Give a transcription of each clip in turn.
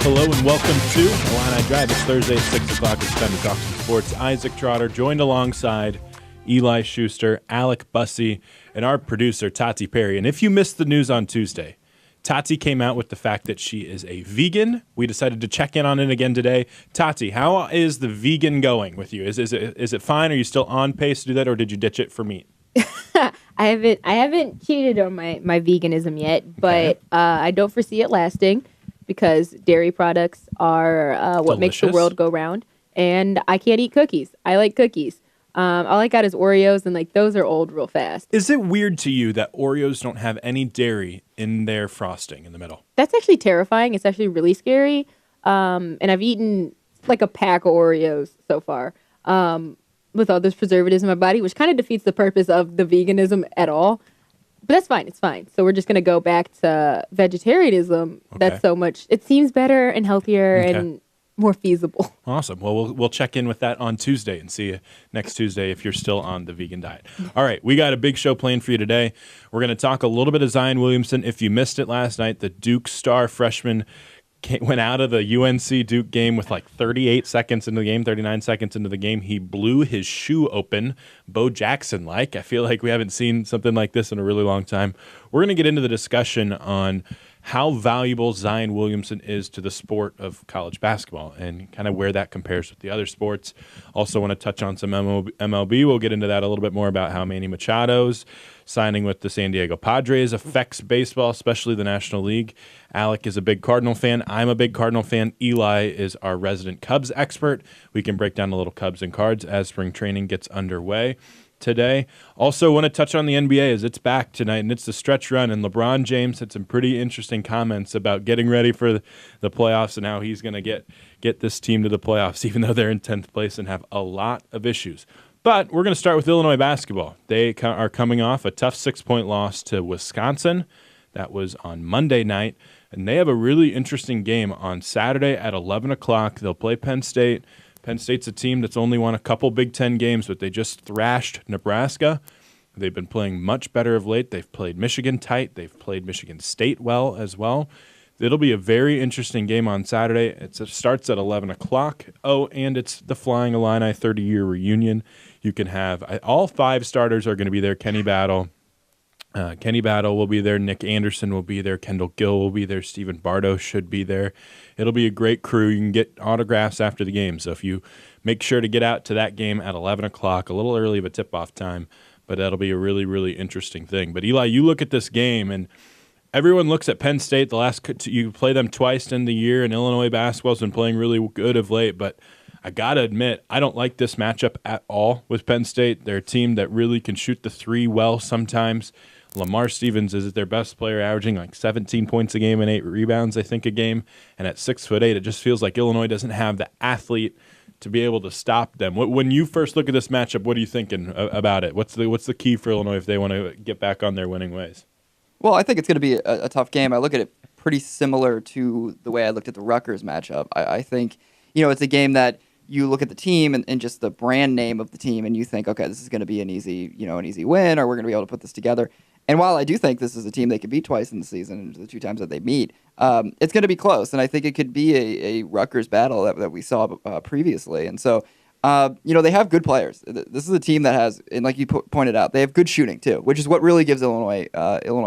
Hello and welcome to Illini Drive. It's Thursday at 6 o'clock. It's time to talk some sports. Isaac Trotter joined alongside Eli Schuster, Alec Busse, and our producer, Tati Perry. And if you missed the news on Tuesday, Tati came out with the fact that she is a vegan. We decided to check in on it again today. Tati, how is the vegan going with you? Is it fine? Are you still on pace to do that, or did you ditch it for meat? I haven't cheated on my veganism yet, but I don't foresee it lasting because dairy products are what makes the world go round. And I can't eat cookies. I like cookies. All I got is Oreos, and those are old real fast. Is it weird to you that Oreos don't have any dairy in their frosting in the middle? That's actually terrifying. It's actually really scary. And I've eaten like a pack of Oreos so far with all those preservatives in my body, which kind of defeats the purpose of the veganism at all. But that's fine. It's fine. So we're just going to go back to vegetarianism. Okay. That's so much. It seems better and healthier and more feasible. Awesome. Well, we'll check in with that on Tuesday and see you next Tuesday if you're still on the vegan diet. All right. We got a big show planned for you today. We're going to talk a little bit of Zion Williamson. If you missed it last night, the Duke star freshman went out of the UNC Duke game with like 38 seconds into the game, 39 seconds into the game. He blew his shoe open, Bo Jackson-like. I feel like we haven't seen something like this in a really long time. We're going to get into the discussion on how valuable Zion Williamson is to the sport of college basketball and kind of where that compares with the other sports. Also want to touch on some MLB. We'll get into that a little bit more about how Manny Machado's signing with the San Diego Padres affects baseball, especially the National League. Alec is a big Cardinal fan. I'm a big Cardinal fan. Eli is our resident Cubs expert. We can break down a little Cubs and Cards as spring training gets underway today. Also want to touch on the NBA as it's back tonight, and it's the stretch run, and LeBron James had some pretty interesting comments about getting ready for the playoffs and how he's going to get this team to the playoffs, even though they're in 10th place and have a lot of issues. But we're going to start with Illinois basketball. They are coming off a tough 6-point loss to Wisconsin. That was on Monday night, and they have a really interesting game on Saturday at 11 o'clock. They'll play Penn State. Penn State's a team that's only won a couple Big Ten games, but they just thrashed Nebraska. They've been playing much better of late. They've played Michigan tight. They've played Michigan State well as well. It'll be a very interesting game on Saturday. It starts at 11 o'clock. Oh, and it's the Flying Illini 30-year reunion. You can have all 5 starters are going to be there. Kenny Battle will be there. Nick Anderson will be there. Kendall Gill will be there. Stephen Bardo should be there. It'll be a great crew. You can get autographs after the game. So if you make sure to get out to that game at 11 o'clock, a little early of a tip-off time, but that'll be a really, really interesting thing. But, Eli, you look at this game, and everyone looks at Penn State. You play them twice in the year, and Illinois basketball's been playing really good of late, but I got to admit, I don't like this matchup at all with Penn State. They're a team that really can shoot the three well sometimes. Lamar Stevens is their best player, averaging like 17 points a game and 8 rebounds, I think, a game. And at 6'8", it just feels like Illinois doesn't have the athlete to be able to stop them. When you first look at this matchup, what are you thinking about it? What's the key for Illinois if they want to get back on their winning ways? Well, I think it's going to be a tough game. I look at it pretty similar to the way I looked at the Rutgers matchup. I think, it's a game that you look at the team and just the brand name of the team, and you think, okay, this is going to be an easy win, or we're going to be able to put this together. And while I do think this is a team they could beat twice in the season, the 2 times that they meet, it's going to be close. And I think it could be a Rutgers battle that we saw previously. And so, they have good players. This is a team that has, and like you pointed out, they have good shooting too, which is what really gives Illinois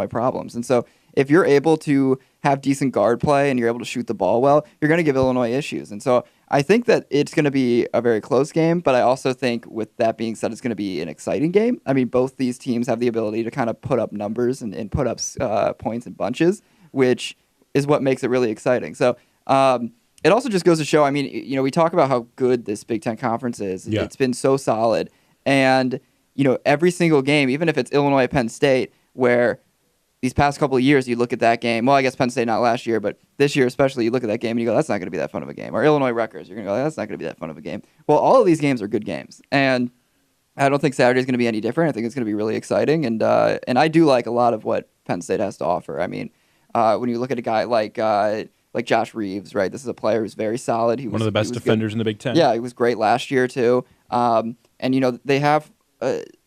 problems. And so if you're able to have decent guard play and you're able to shoot the ball well, you're going to give Illinois issues. And so I think that it's going to be a very close game, but I also think with that being said, it's going to be an exciting game. I mean, both these teams have the ability to kind of put up numbers and put up points in bunches, which is what makes it really exciting. So it also just goes to show, I mean, we talk about how good this Big Ten Conference is. Yeah. It's been so solid. And, every single game, even if it's Illinois, Penn State, where these past couple of years, you look at that game. Well, I guess Penn State not last year, but this year especially, you look at that game and you go, that's not going to be that fun of a game. Or Illinois Rutgers, you're going to go, that's not going to be that fun of a game. Well, all of these games are good games. And I don't think Saturday's going to be any different. I think it's going to be really exciting. And I do like a lot of what Penn State has to offer. I mean, when you look at a guy like Josh Reeves, right? This is a player who's very solid. He was one of the best defenders in the Big Ten. Yeah, he was great last year too. And they have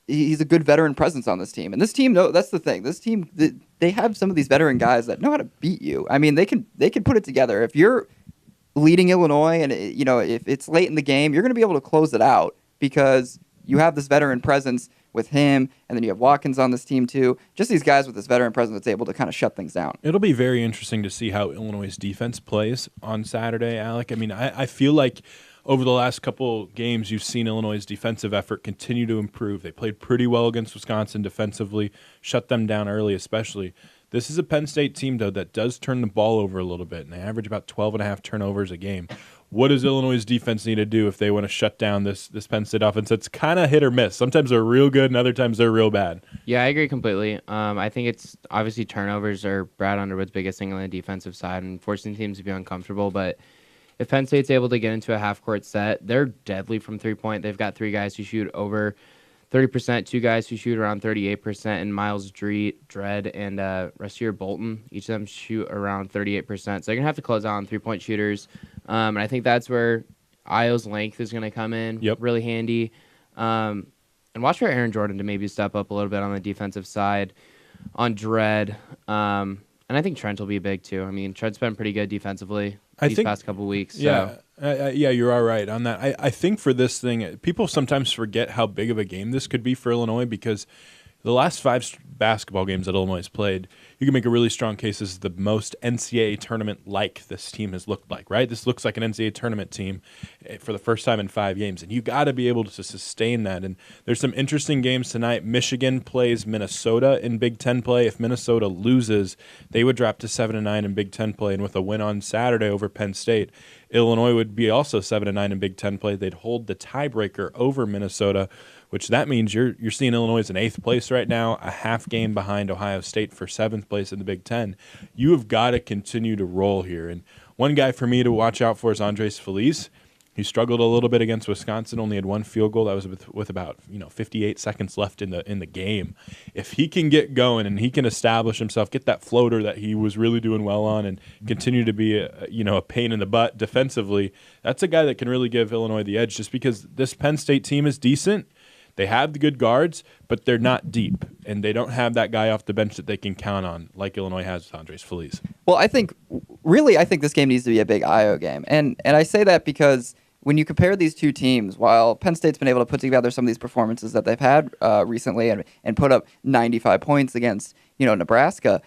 he's a good veteran presence on this team. And this team, no, that's the thing. This team, they have some of these veteran guys that know how to beat you. I mean, they can put it together. If you're leading Illinois, and if it's late in the game, you're going to be able to close it out because you have this veteran presence with him, and then you have Watkins on this team too. Just these guys with this veteran presence that's able to kind of shut things down. It'll be very interesting to see how Illinois' defense plays on Saturday, Alec. I mean, I feel like over the last couple games, you've seen Illinois' defensive effort continue to improve. They played pretty well against Wisconsin defensively, shut them down early especially. This is a Penn State team, though, that does turn the ball over a little bit, and they average about 12.5 turnovers a game. What does Illinois' defense need to do if they want to shut down this Penn State offense? It's kind of hit or miss. Sometimes they're real good, and other times they're real bad. Yeah, I agree completely. I think it's obviously turnovers are Brad Underwood's biggest thing on the defensive side and forcing teams to be uncomfortable, but if Penn State's able to get into a half-court set, they're deadly from three-point. They've got 3 guys who shoot over 30%, 2 guys who shoot around 38%, and Miles Dredd and Rasir Bolton. Each of them shoot around 38%. So they're going to have to close out on three-point shooters. And I think that's where Io's length is going to come in really handy. And watch for Aaron Jordan to maybe step up a little bit on the defensive side on Dredd. And I think Trent will be big too. I mean, Trent's been pretty good defensively these past couple weeks. Yeah, so. You're all right on that. I think for this thing, people sometimes forget how big of a game this could be for Illinois because the last 5 basketball games that Illinois has played, you can make a really strong case this is the most NCAA tournament-like this team has looked like, right? This looks like an NCAA tournament team for the first time in 5 games, and you got to be able to sustain that. And there's some interesting games tonight. Michigan plays Minnesota in Big Ten play. If Minnesota loses, they would drop to 7-9 in Big Ten play, and with a win on Saturday over Penn State, Illinois would be also 7-9 in Big Ten play. They'd hold the tiebreaker over Minnesota, which that means you're seeing Illinois in 8th place right now, a half game behind Ohio State for 7th place in the Big Ten. You have got to continue to roll here. And one guy for me to watch out for is Andres Feliz. He struggled a little bit against Wisconsin, only had 1 field goal. That was with about 58 seconds left in the game. If he can get going and he can establish himself, get that floater that he was really doing well on, and continue to be a pain in the butt defensively, that's a guy that can really give Illinois the edge. Just because this Penn State team is decent, they have the good guards, but they're not deep, and they don't have that guy off the bench that they can count on like Illinois has with Andres Feliz. Well, I think this game needs to be a big IO game, and I say that because when you compare these two teams, while Penn State's been able to put together some of these performances that they've had recently and put up 95 points against Nebraska,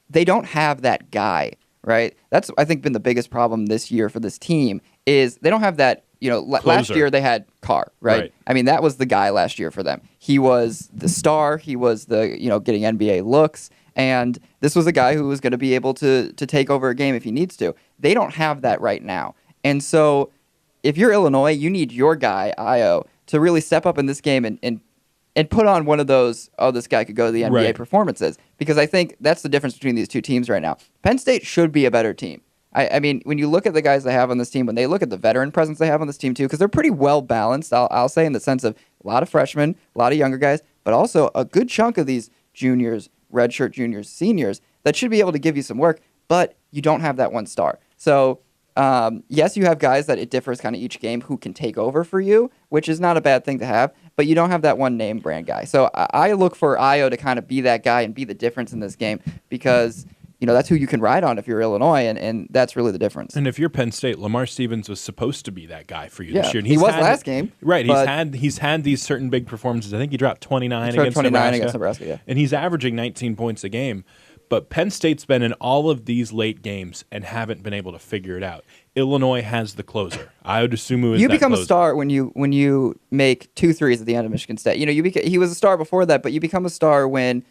they don't have that guy, right? That's, I think, been the biggest problem this year for this team is they don't have that. Last year they had Carr, right? I mean, that was the guy last year for them. He was the star. He was the getting NBA looks, and this was a guy who was going to be able to take over a game if he needs to. They don't have that right now, and so if you're Illinois, you need your guy, Io, to really step up in this game and put on one of those, this guy could go to the NBA performances. Because I think that's the difference between these two teams right now. Penn State should be a better team. I mean, when you look at the guys they have on this team, when they look at the veteran presence they have on this team too, because they're pretty well balanced, I'll say, in the sense of a lot of freshmen, a lot of younger guys, but also a good chunk of these juniors, redshirt juniors, seniors, that should be able to give you some work, but you don't have that one star. So yes, you have guys that it differs kind of each game who can take over for you, which is not a bad thing to have, but you don't have that one name brand guy. So I look for Io to kind of be that guy and be the difference in this game because that's who you can ride on if you're Illinois, and that's really the difference. And if you're Penn State, Lamar Stevens was supposed to be that guy for you this year. And he was last game. Right, he's had these certain big performances. I think he dropped 29 against Nebraska, yeah. And he's averaging 19 points a game. But Penn State's been in all of these late games and haven't been able to figure it out. Illinois has the closer. Ayo Dosunmu is You become closer. A star when you make 2 threes at the end of Michigan State. He was a star before that, but you become a star when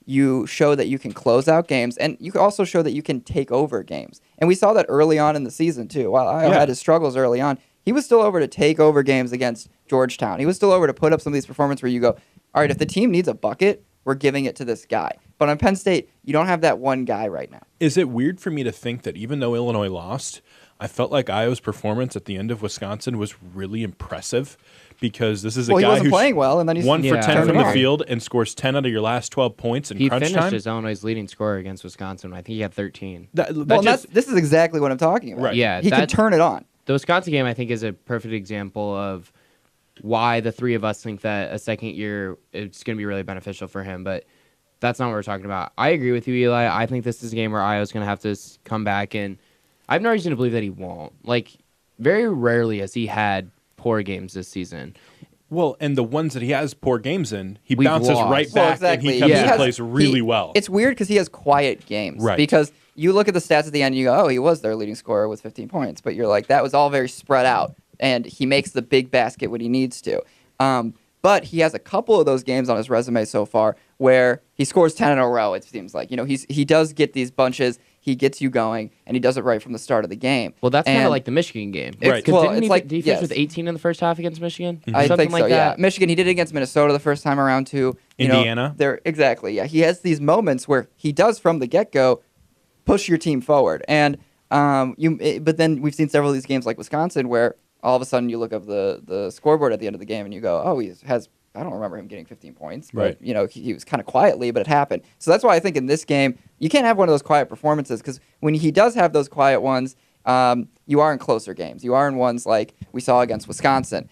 you show that you can close out games, and you can also show that you can take over games. And we saw that early on in the season too. While Ayo had his struggles early on, he was still over to take over games against Georgetown. He was still over to put up some of these performances where you go, all right, if the team needs a bucket, we're giving it to this guy. But on Penn State, you don't have that one guy right now. Is it weird for me to think that even though Illinois lost, I felt like Ayo's performance at the end of Wisconsin was really impressive because this is a guy he wasn't who's playing well, and then he's 1 for 10 from the on. field and scores 10 out of your last 12 points in crunch time. He finished as Illinois' leading scorer against Wisconsin. I think he had 13. This is exactly what I'm talking about. Right. Yeah, he can turn it on. The Wisconsin game, I think, is a perfect example of why the three of us think that a second year it's going to be really beneficial for him, but that's not what we're talking about. I agree with you, Eli. I think this is a game where Ayo's going to have to come back and I have no reason to believe that he won't. Like, very rarely has he had poor games this season. Well, and the ones that he has poor games in, he We've bounces lost. right Well, back exactly. and he comes Yeah. and plays really well. It's weird because he has quiet games. Right. Because you look at the stats at the end and you go, oh, he was their leading scorer with 15 points. But you're like, that was all very spread out. And he makes the big basket when he needs to. But he has a couple of those games on his resume so far where he scores 10 in a row, it seems like. He does get these bunches. He gets you going, and he does it right from the start of the game. Well, that's kind And of like the Michigan game. Right. Because Well, didn't it's he, like- did he finish yes. with 18 in the first half against Michigan? I Something think so, like yeah. that? Michigan, he did it against Minnesota the first time around, too. Indiana? Exactly, yeah. He has these moments where he does, from the get-go, push your team forward. And but then we've seen several of these games like Wisconsin where all of a sudden you look up the scoreboard at the end of the game and you go, oh, he has... I don't remember him getting 15 points, but Right. he was kind of quietly, but it happened. So that's why I think in this game you can't have one of those quiet performances because when he does have those quiet ones, you are in closer games. You are in ones like we saw against Wisconsin.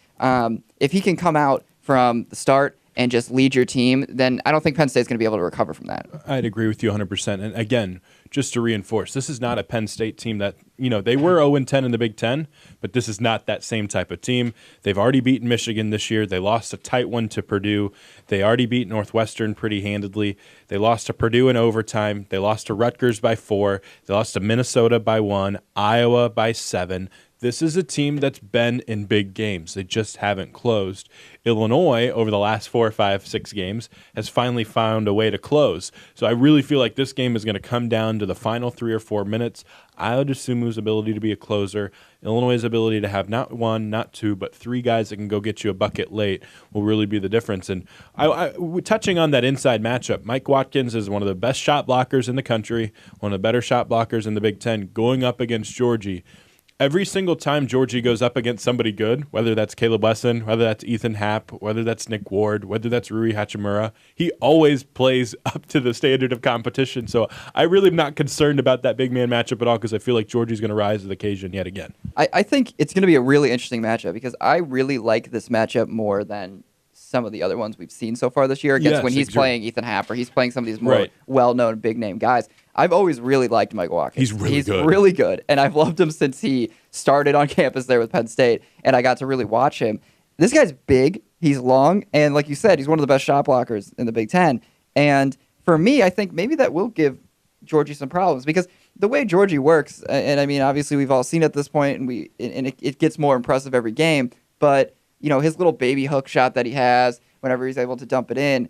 If he can come out from the start and just lead your team, then I don't think Penn State's going to be able to recover from that. I'd agree with you 100%. And again, just to reinforce, this is not a Penn State team that, they were 0-10 in the Big Ten, but this is not that same type of team. They've already beaten Michigan this year. They lost a tight one to Purdue. They already beat Northwestern pretty handedly. They lost to Purdue in overtime. They lost to Rutgers by 4. They lost to Minnesota by 1, Iowa by 7. This is a team that's been in big games. They just haven't closed. Illinois, over the last 4, 5, 6 games, has finally found a way to close. So I really feel like this game is going to come down to the final 3 or 4 minutes. Ayo Dosunmu's ability to be a closer, Illinois' ability to have not 1, not 2, but 3 guys that can go get you a bucket late will really be the difference. And touching on that inside matchup, Mike Watkins is one of the best shot blockers in the country, one of the better shot blockers in the Big Ten, going up against Georgie. Every single time Georgie goes up against somebody good, whether that's Caleb Wesson, whether that's Ethan Happ, whether that's Nick Ward, whether that's Rui Hachimura, he always plays up to the standard of competition. So I really am not concerned about that big man matchup at all because I feel like Georgie's going to rise to the occasion yet again. I think it's going to be a really interesting matchup because I really like this matchup more than some of the other ones we've seen so far this year against when he's playing Ethan Happ or he's playing some of these more well-known big-name guys. I've always really liked Mike Watkins. He's good. Really good, and I've loved him since he started on campus there with Penn State, and I got to really watch him. This guy's big, he's long, and like you said, he's one of the best shot blockers in the Big Ten. And for me, I think maybe that will give Georgie some problems because the way Georgie works, and I mean, obviously we've all seen it at this point, and it gets more impressive every game, but his little baby hook shot that he has whenever he's able to dump it in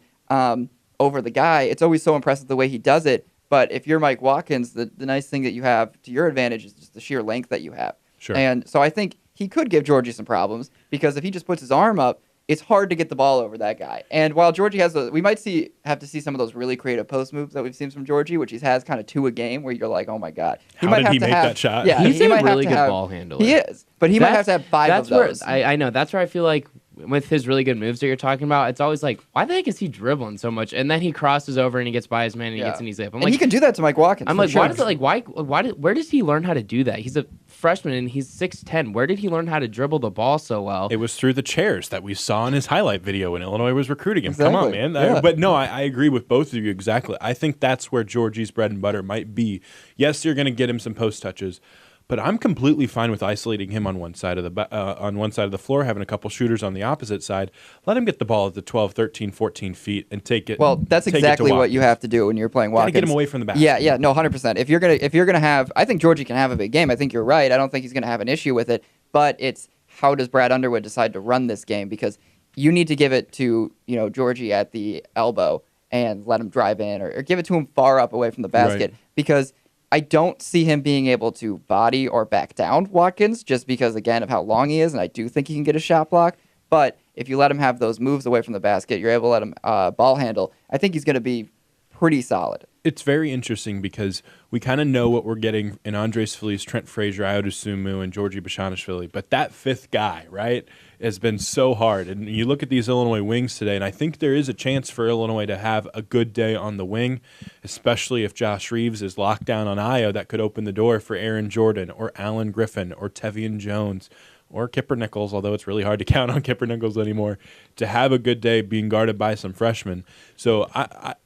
over the guy, it's always so impressive the way he does it. But if you're Mike Watkins, the nice thing that you have to your advantage is just the sheer length that you have. Sure. And so I think he could give Georgie some problems because if he just puts his arm up, it's hard to get the ball over that guy. And while Georgie has we might have to see some of those really creative post moves that we've seen from Georgie, which he has kind of 2 a game where you're like, oh my God. How did he make that shot? Yeah, He's he a might really have to good have, ball handler. He is, but he might have to have 5 of those. I know. That's where I feel like with his really good moves that you're talking about, it's always like, why the heck is he dribbling so much? And then he crosses over and he gets by his man and he gets an easy layup. And he can do that to Mike Watkins. I'm like, sure. where does he learn how to do that? He's a freshman and he's 6'10". Where did he learn how to dribble the ball so well? It was through the chairs that we saw in his highlight video when Illinois was recruiting him. Exactly. Come on, man. Yeah. But no, I agree with both of you exactly. I think that's where Georgie's bread and butter might be. Yes, you're going to get him some post touches, but I'm completely fine with isolating him on one side of the floor, having a couple shooters on the opposite side. Let him get the ball at the 12, 13, 14 feet and take it. Well, that's exactly what you have to do when you're playing Watkins. Gotta get him away from the basket. Yeah, no, 100%. If you're gonna have, I think Georgie can have a big game. I think you're right. I don't think he's gonna have an issue with it. But it's how does Brad Underwood decide to run this game? Because you need to give it to Georgie at the elbow and let him drive in, or give it to him far up away from the basket. Right. Because I don't see him being able to body or back down Watkins just because, again, of how long he is, and I do think he can get a shot block. But if you let him have those moves away from the basket, you're able to let him ball handle. I think he's going to be pretty solid. It's very interesting because we kind of know what we're getting in Andres Feliz, Trent Frazier, Ayo Dosunmu, and Georgie Bashanishvili. But that 5th guy, right, has been so hard. And you look at these Illinois wings today, and I think there is a chance for Illinois to have a good day on the wing, especially if Josh Reeves is locked down on Ayo. That could open the door for Aaron Jordan or Alan Griffin or Tevian Jones or Kipper Nichols, although it's really hard to count on Kipper Nichols anymore, to have a good day being guarded by some freshmen. So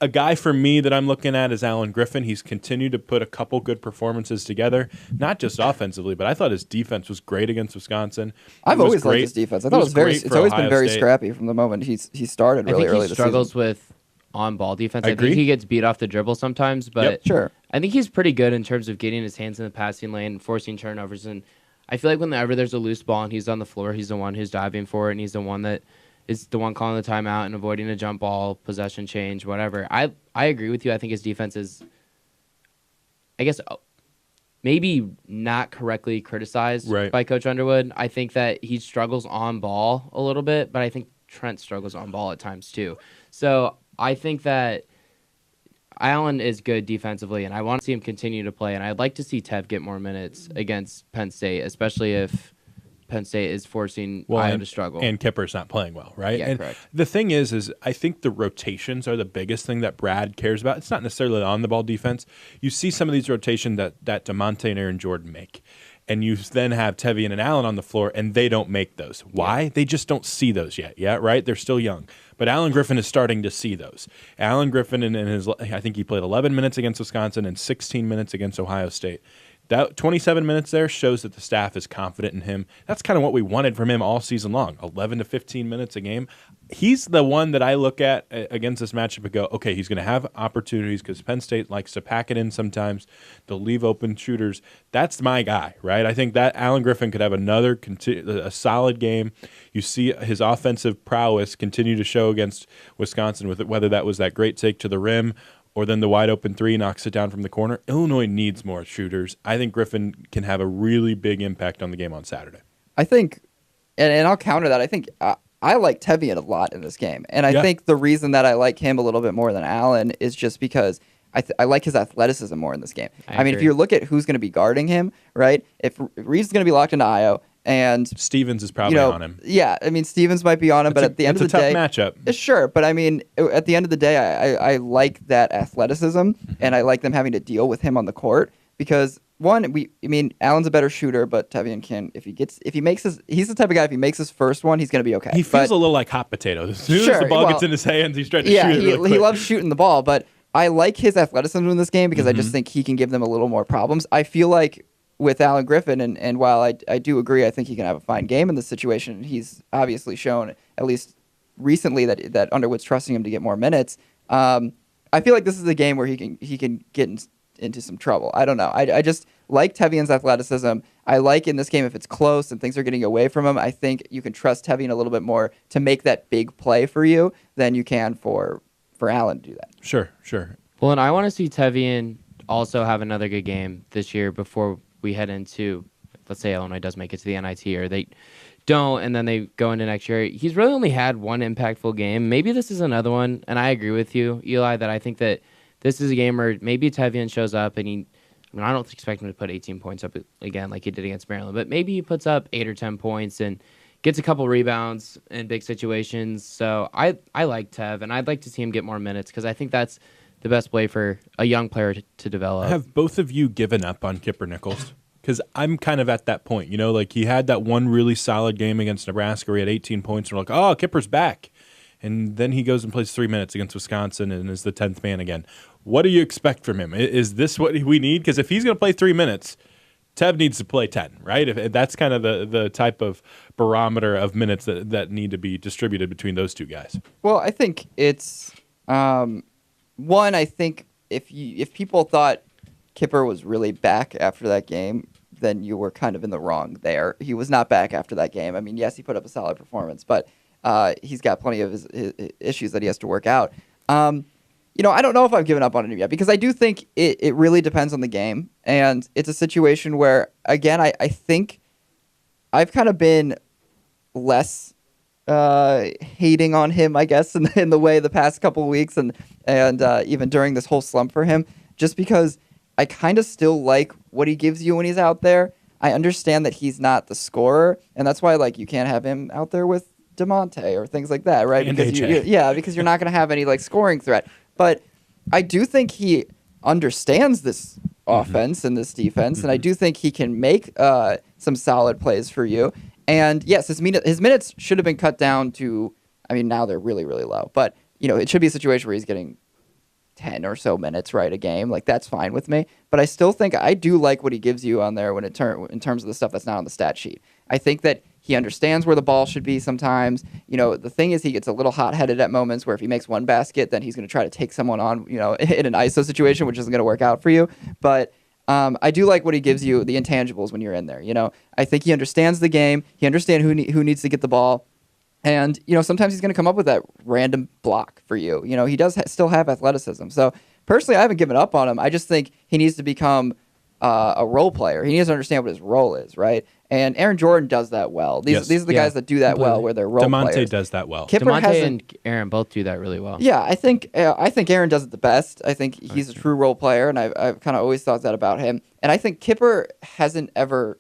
a guy for me that I'm looking at is Alan Griffin. He's continued to put a couple good performances together, not just offensively, but I thought his defense was great against Wisconsin. I've always liked his defense. I thought it's always been very scrappy from the moment he started really early this season. He struggles with on-ball defense. I agree. think he gets beat off the dribble sometimes, but Yep. Sure. I think he's pretty good in terms of getting his hands in the passing lane, forcing turnovers, and I feel like whenever there's a loose ball and he's on the floor, he's the one who's diving for it, and he's the one that is the one calling the timeout and avoiding a jump ball, possession change, whatever. I agree with you. I think his defense is, I guess, maybe not correctly criticized by Coach Underwood. I think that he struggles on ball a little bit, but I think Trent struggles on ball at times too. So I think that Allen is good defensively, and I want to see him continue to play, and I'd like to see Tev get more minutes against Penn State, especially if Penn State is forcing Iowa to struggle. And Kipper's not playing well, right? Yeah, and correct. The thing is I think the rotations are the biggest thing that Brad cares about. It's not necessarily on the ball defense. You see some of these rotations that DeMonte and Aaron Jordan make. And you then have Tevian and Allen on the floor, and they don't make those. Why? Yeah. They just don't see those yet, right? They're still young. But Alan Griffin is starting to see those. Alan Griffin, in his, I think he played 11 minutes against Wisconsin and 16 minutes against Ohio State. That 27 minutes there shows that the staff is confident in him. That's kind of what we wanted from him all season long, 11 to 15 minutes a game. He's the one that I look at against this matchup and go, okay, he's going to have opportunities because Penn State likes to pack it in sometimes. They'll leave open shooters. That's my guy, right? I think that Alan Griffin could have a solid game. You see his offensive prowess continue to show against Wisconsin, with it, whether that was that great take to the rim or then the wide open three knocks it down from the corner. Illinois needs more shooters. I think Griffin can have a really big impact on the game on Saturday. I think, and I'll counter that, I think I like Tevian a lot in this game. And I think the reason that I like him a little bit more than Allen is just because I like his athleticism more in this game. I mean, if you look at who's going to be guarding him, right? If Reed's going to be locked into Io, and Stevens is probably on him. Yeah, I mean, Stevens might be on him, but at the end of the day... It's a tough matchup. Sure, but I mean, at the end of the day, I like that athleticism, and I like them having to deal with him on the court, because, Allen's a better shooter, but Tevian can, he's the type of guy, if he makes his first one, he's going to be okay. He feels a little like hot potato. As soon as the ball gets in his hands, he's trying to shoot it really quick. He loves shooting the ball, but I like his athleticism in this game because I just think he can give them a little more problems. I feel like with Alan Griffin, and while I do agree, I think he can have a fine game in this situation. He's obviously shown, at least recently, that Underwood's trusting him to get more minutes. I feel like this is a game where he can get into some trouble. I don't know. I just like Tevian's athleticism. I like in this game if it's close and things are getting away from him, I think you can trust Tevian a little bit more to make that big play for you than you can for Allen to do that. Sure. Well, and I want to see Tevian also have another good game this year before we head into, let's say Illinois does make it to the NIT, or they don't, and then they go into next year. He's really only had one impactful game. Maybe this is another one, and I agree with you, Eli, that I think that this is a game where maybe Tevian shows up, and I don't expect him to put 18 points up again like he did against Maryland, but maybe he puts up 8 or 10 points and gets a couple rebounds in big situations. So I like Tev, and I'd like to see him get more minutes because I think that's the best way for a young player to develop. Have both of you given up on Kipper Nichols? Because I'm kind of at that point. Like he had that one really solid game against Nebraska where he had 18 points, and we're like, oh, Kipper's back. And then he goes and plays 3 minutes against Wisconsin and is the 10th man again. What do you expect from him? Is this what we need? Because if he's going to play 3 minutes, Tev needs to play 10, right? If that's kind of the type of barometer of minutes that need to be distributed between those two guys. Well, I think it's... One, I think if people thought Kipper was really back after that game, then you were kind of in the wrong there. He was not back after that game. I mean, yes, he put up a solid performance, but he's got plenty of his issues that he has to work out. I don't know if I've given up on him yet, because I do think it really depends on the game, and it's a situation where, again, I think I've kind of been less hating on him, I guess, in the way the past couple of weeks and even during this whole slump for him, just because I kind of still like what he gives you when he's out there. I understand that he's not the scorer, and that's why you can't have him out there with DeMonte or things like that, right? And because AJ. because you're not going to have any scoring threat. But I do think he understands this offense and this defense, and I do think he can make some solid plays for you. And yes, his minutes should have been cut down to, I mean, now they're really, really low. But, it should be a situation where he's getting 10 or so minutes, right, a game. Like, that's fine with me. But I still think I do like what he gives you on there in terms of the stuff that's not on the stat sheet. I think that he understands where the ball should be sometimes. The thing is he gets a little hot-headed at moments where if he makes one basket, then he's going to try to take someone on, in an ISO situation, which isn't going to work out for you. But I do like what he gives you, the intangibles when you're in there. I think he understands the game. He understands who needs to get the ball. And, sometimes he's going to come up with that random block for you. He does still have athleticism. So, personally, I haven't given up on him. I just think he needs to become a role player. He needs to understand what his role is, right? And Aaron Jordan does that well. These are the guys that do that well, where they're role players. DeMonte does that well. DeMonte and Aaron both do that really well. Yeah, I think Aaron does it the best. I think he's a true role player, and I've kind of always thought that about him. And I think Kipper hasn't ever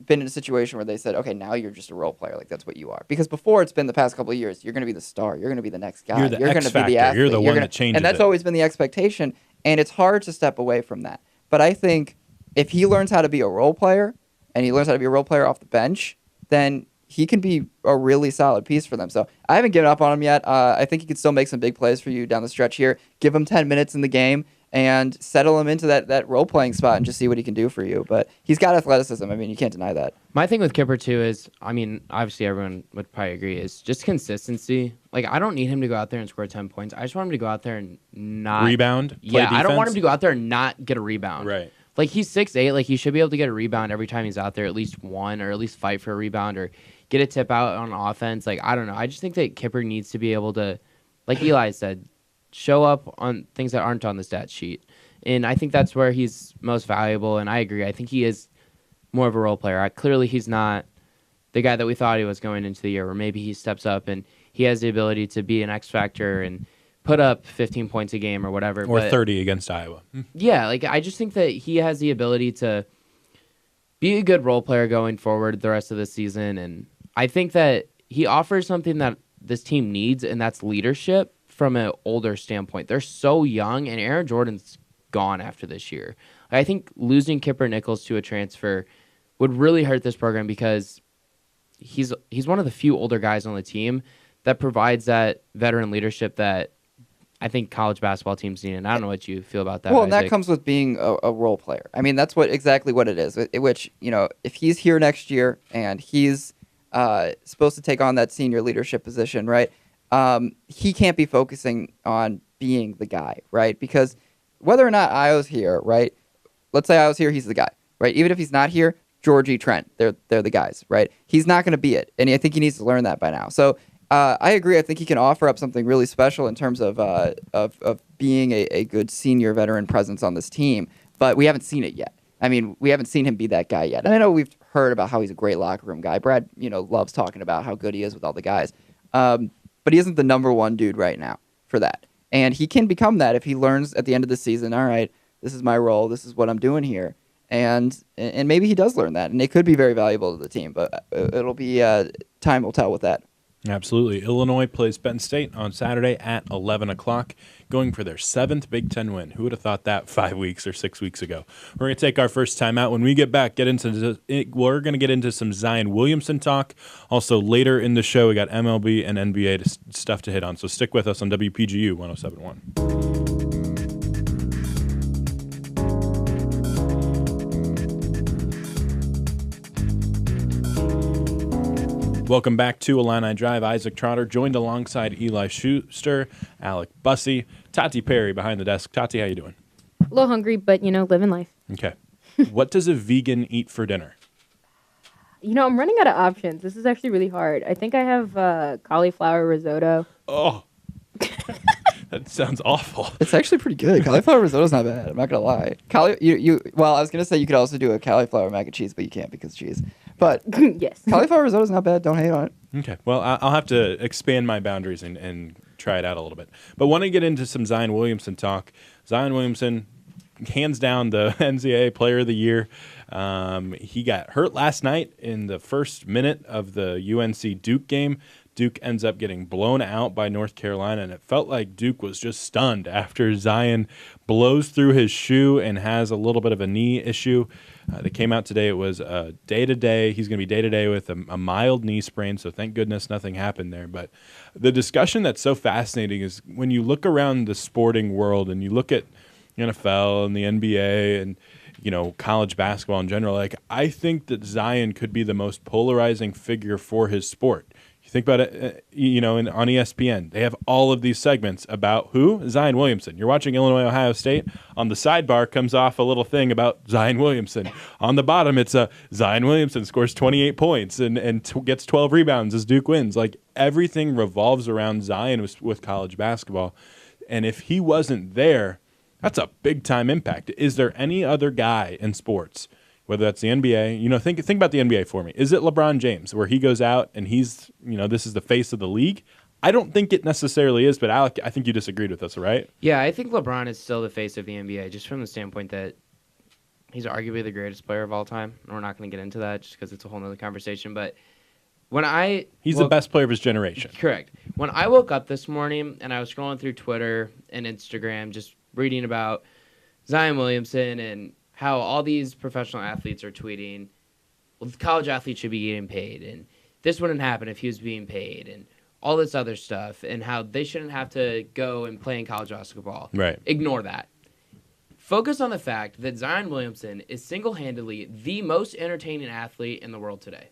been in a situation where they said, okay, now you're just a role player. Like, that's what you are. Because before, it's been the past couple of years, you're going to be the star. You're going to be the next guy. You're the going X to be the factor. athlete. You're the one that changes And that's it. always been the expectation. And it's hard to step away from that. But I think if he learns how to be a role player, and he learns how to be a role player off the bench, then he can be a really solid piece for them. So I haven't given up on him yet. I think he can still make some big plays for you down the stretch here. Give him 10 minutes in the game and settle him into that role-playing spot and just see what he can do for you. But he's got athleticism. I mean, you can't deny that. My thing with Kipper, too, is, I mean, obviously everyone would probably agree, is just consistency. Like, I don't need him to go out there and score 10 points. I just want him to go out there and not... Rebound? Yeah, defense? I don't want him to go out there and not get a rebound. Right. Like, he's 6'8". Like, he should be able to get a rebound every time he's out there, at least one, or at least fight for a rebound, or get a tip out on offense. Like, I don't know. I just think that Kipper needs to be able to, like Eli said, show up on things that aren't on the stat sheet. And I think that's where he's most valuable, and I agree. I think he is more of a role player. Clearly, he's not the guy that we thought he was going into the year, where maybe he steps up and he has the ability to be an X factor and put up 15 points a game or whatever. Or 30 against Iowa. Yeah, like I just think that he has the ability to be a good role player going forward the rest of the season, and I think that he offers something that this team needs, and that's leadership from an older standpoint. They're so young, and Aaron Jordan's gone after this year. I think losing Kipper Nichols to a transfer would really hurt this program because he's one of the few older guys on the team that provides that veteran leadership that I think college basketball teams need. And I don't know what you feel about that. Well, and Isaac. that comes with being a role player. I mean, that's exactly what it is. Which, if he's here next year and he's supposed to take on that senior leadership position, right? He can't be focusing on being the guy, right? Because whether or not Io's here, right? Let's say Io's here, he's the guy, right? Even if he's not here, Georgie, Trent, they're the guys, right? He's not going to be it, and I think he needs to learn that by now. So I agree. I think he can offer up something really special in terms of being a good senior veteran presence on this team, but we haven't seen it yet. I mean, we haven't seen him be that guy yet. And I know we've heard about how he's a great locker room guy. Brad, loves talking about how good he is with all the guys, but he isn't the number one dude right now for that. And he can become that if he learns at the end of the season, all right, this is my role, this is what I'm doing here. And maybe he does learn that, and it could be very valuable to the team, but it'll be time will tell with that. Absolutely. Illinois plays Penn State on Saturday at 11 o'clock, going for their 7th Big Ten win. Who would have thought that 5 weeks or 6 weeks ago? We're going to take our first time out. When we get back, we're going to get into some Zion Williamson talk. Also, later in the show, we got MLB and NBA stuff to hit on. So stick with us on WPGU 107.1. Welcome back to Illini Drive. Isaac Trotter joined alongside Eli Schuster, Alec Busse, Tati Perry behind the desk. Tati, how you doing? A little hungry, but, living life. Okay. What does a vegan eat for dinner? I'm running out of options. This is actually really hard. I think I have cauliflower risotto. Oh, that sounds awful. It's actually pretty good. Cauliflower risotto's not bad. I'm not gonna lie. Well, I was gonna say you could also do a cauliflower mac and cheese, but you can't because cheese. But yes, cauliflower risotto's not bad. Don't hate on it. Okay. Well, I'll have to expand my boundaries and try it out a little bit. But want to get into some Zion Williamson talk. Zion Williamson, hands down the NCAA Player of the Year. He got hurt last night in the first minute of the UNC Duke game. Duke ends up getting blown out by North Carolina, and it felt like Duke was just stunned after Zion blows through his shoe and has a little bit of a knee issue. They came out today. It was day-to-day. He's going to be day-to-day with a mild knee sprain, so thank goodness nothing happened there. But the discussion that's so fascinating is when you look around the sporting world and you look at NFL and the NBA and college basketball in general, like I think that Zion could be the most polarizing figure for his sport. You think about it, on ESPN, they have all of these segments about who? Zion Williamson. You're watching Illinois, Ohio State. On the sidebar comes off a little thing about Zion Williamson. On the bottom, it's Zion Williamson scores 28 points and gets 12 rebounds as Duke wins. Like everything revolves around Zion with college basketball. And if he wasn't there, that's a big time impact. Is there any other guy in sports, whether that's the NBA, think about the NBA for me. Is it LeBron James where he goes out and he's, this is the face of the league? I don't think it necessarily is, but Alec, I think you disagreed with us, right? Yeah, I think LeBron is still the face of the NBA just from the standpoint that he's arguably the greatest player of all time. And we're not going to get into that just because it's a whole nother conversation. But he's the best player of his generation. Correct. When I woke up this morning and I was scrolling through Twitter and Instagram, just reading about Zion Williamson and how all these professional athletes are tweeting, well, the college athletes should be getting paid, and this wouldn't happen if he was being paid, and all this other stuff, and how they shouldn't have to go and play in college basketball. Right. Ignore that. Focus on the fact that Zion Williamson is single-handedly the most entertaining athlete in the world today.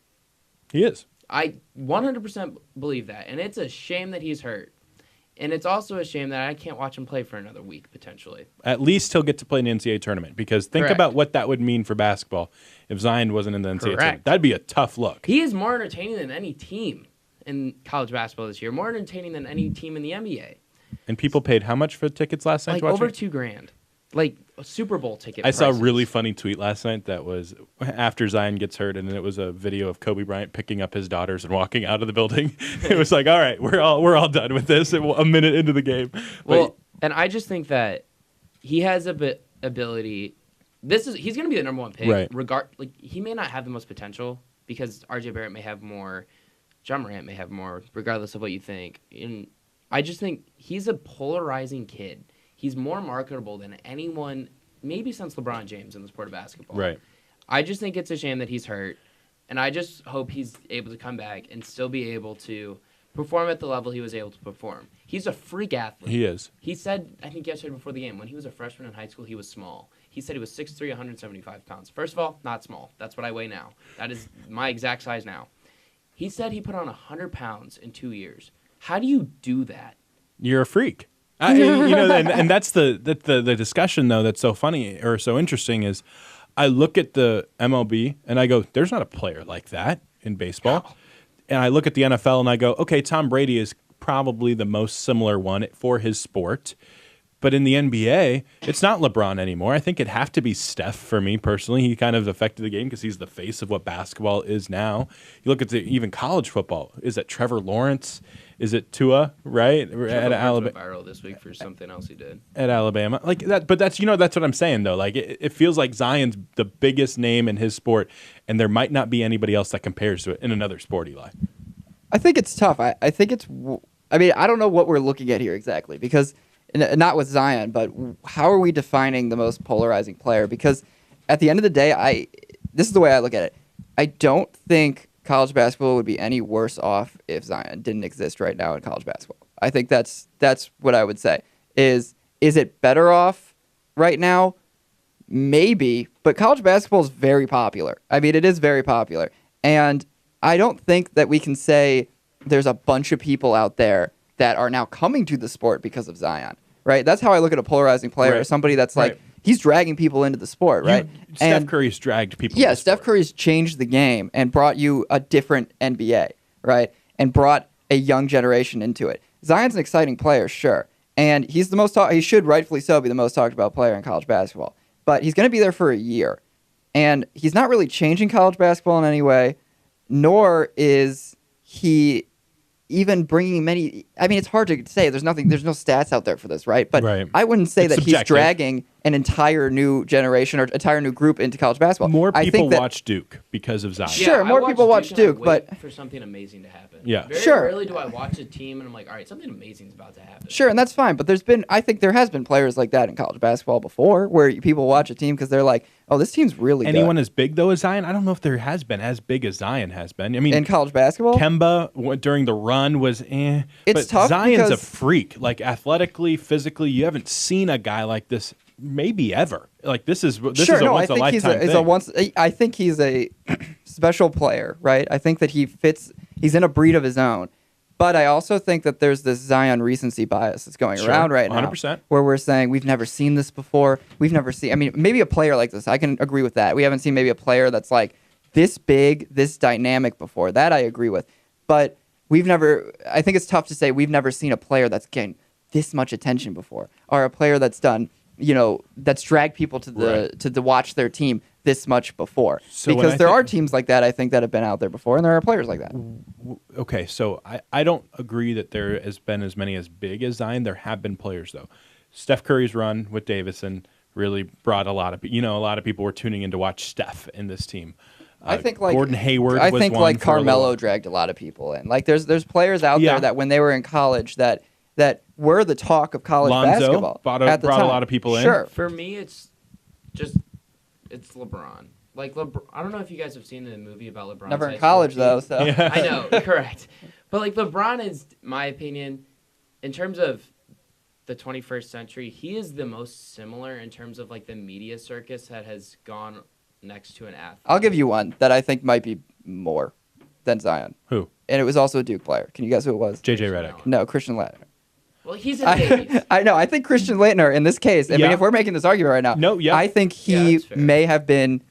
He is. I 100% believe that, and it's a shame that he's hurt. And it's also a shame that I can't watch him play for another week, potentially. At least he'll get to play in the NCAA tournament, because think about what that would mean for basketball if Zion wasn't in the NCAA tournament. That'd be a tough look. He is more entertaining than any team in college basketball this year, more entertaining than any team in the NBA. And people paid how much for tickets last night? Like over $2,000. Like a Super Bowl ticket. I saw a really funny tweet last night that was after Zion gets hurt, and then it was a video of Kobe Bryant picking up his daughters and walking out of the building. It was like, all right, we're all done with this. A minute into the game. Well, and I just think that he has ability. He's going to be the number one pick. Right. He may not have the most potential because RJ Barrett may have more, John Morant may have more, regardless of what you think. And I just think he's a polarizing kid. He's more marketable than anyone, maybe since LeBron James in the sport of basketball. Right. I just think it's a shame that he's hurt, and I just hope he's able to come back and still be able to perform at the level he was able to perform. He's a freak athlete. He is. He said, I think yesterday before the game, when he was a freshman in high school, he was small. He said he was 6'3", 175 pounds. First of all, not small. That's what I weigh now. That is my exact size now. He said he put on 100 pounds in 2 years. How do you do that? You're a freak. And that's the discussion, though, that's so funny or so interesting is I look at the MLB and I go, there's not a player like that in baseball. No. And I look at the NFL and I go, okay, Tom Brady is probably the most similar one for his sport. But in the NBA, it's not LeBron anymore. I think it'd have to be Steph for me personally. He kind of affected the game because he's the face of what basketball is now. You look at even college football. Is it Trevor Lawrence? Is it Tua? Right at Alabama. Viral this week for something else he did at Alabama. Like that, but that's that's what I'm saying though. Like it feels like Zion's the biggest name in his sport, and there might not be anybody else that compares to it in another sport. Eli, I think it's tough. I think it's. I mean, I don't know what we're looking at here exactly because. Not with Zion, but how are we defining the most polarizing player? Because at the end of the day, this is the way I look at it. I don't think college basketball would be any worse off if Zion didn't exist right now in college basketball. I think that's what I would say. Is it better off right now? Maybe, but college basketball is very popular. I mean, it is very popular. And I don't think that we can say there's a bunch of people out there that are now coming to the sport because of Zion, right? That's how I look at a polarizing player, right. Somebody that's like, he's dragging people into the sport, right? Steph Curry's dragged people into the sport. Steph Curry's changed the game and brought you a different NBA, right? And brought a young generation into it. Zion's an exciting player, sure. And he's he should rightfully so be the most talked about player in college basketball. But he's going to be there for a year. And he's not really changing college basketball in any way, nor is he even bringing many. I mean, it's hard to say. There's no stats out there for this, right? But I wouldn't say that subjective. He's dragging an entire new generation or entire new group into college basketball. More I people think that, watch Duke because of Zion. Sure, more people watch and I Duke, wait but for something amazing to happen. Yeah. Very Sure. rarely do I watch a team and I'm like, all right, something amazing is about to happen. Sure, and that's fine. But I think there has been players like that in college basketball before, where people watch a team because they're like, oh, this team's really Anyone good. as big though as Zion? I don't know if there has been as big as Zion has been. I mean, In college basketball, Kemba during the run was It's but tough Zion's a because- freak. Like athletically, physically, you haven't seen a guy like this maybe ever. Like this is a once I a think lifetime he's thing. I think he's a special player, right? I think that he's in a breed of his own. But I also think that there's this Zion recency bias that's going Sure, around right now, 100%. where we're saying we've never seen this before. We've never seen. I mean, maybe a player like this. I can agree with that. We haven't seen maybe a player that's like this big, this dynamic before. That I agree with. But we've never. I think it's tough to say we've never seen a player that's gained this much attention before, or a player that's done, that's dragged people to to watch their team this much before. So when because I there think- are teams like that, I think, that have been out there before, and there are players like that. Okay, so I don't agree that there has been as many as big as Zion. There have been players though. Steph Curry's run with Davison really brought a lot of people were tuning in to watch Steph in this team. I think like Gordon Hayward. I was think one like for a little Carmelo while. dragged a lot of people in. Like there's players out Yeah. there that when they were in college that were the talk of college Lonzo basketball. brought at the a time. lot of people in. Sure. For me, it's LeBron. Like I don't know if you guys have seen the movie about LeBron. Never in college though, so I know, correct. But like LeBron is, my opinion, in terms of the 21st century, he is the most similar in terms of like the media circus that has gone next to an athlete. I'll give you one that I think might be more than Zion. Who? And it was also a Duke player. Can you guess who it was? JJ Redick. No, Christian Laettner. Well, he's in Dave. I know. I think Christian Laettner in this case. I Yeah. mean, if we're making this argument right now, No, yeah. I think Yeah, he that's fair. may have been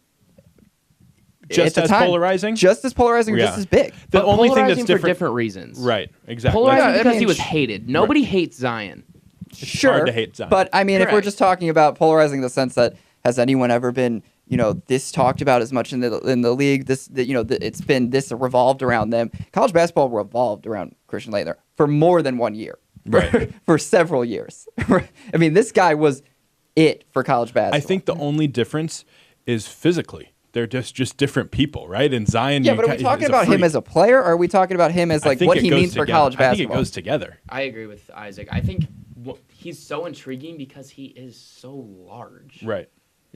Just at the as time, polarizing? just as polarizing, or Yeah. just as big. The But only thing that's polarizing for different, different reasons. right? Exactly. Polarizing Yeah, I because mean, he was sh- hated. Nobody hates Zion. Sure, hard to hate Zion. but I mean, if we're Correct. just talking about polarizing in the sense that has anyone ever been, this talked about as much in the league? It's been this revolved around them. College basketball revolved around Christian Laettner for more than 1 year, Right. for several years. I mean, this guy was it for college basketball. I think the only difference is physically. They're just different people, right? And Zion. Yeah, but are we talking about him as a player, or are we talking about him as I like think what it he goes means for together. college I think basketball? it goes together. I agree with Isaac. I think he's so intriguing because he is so large. Right.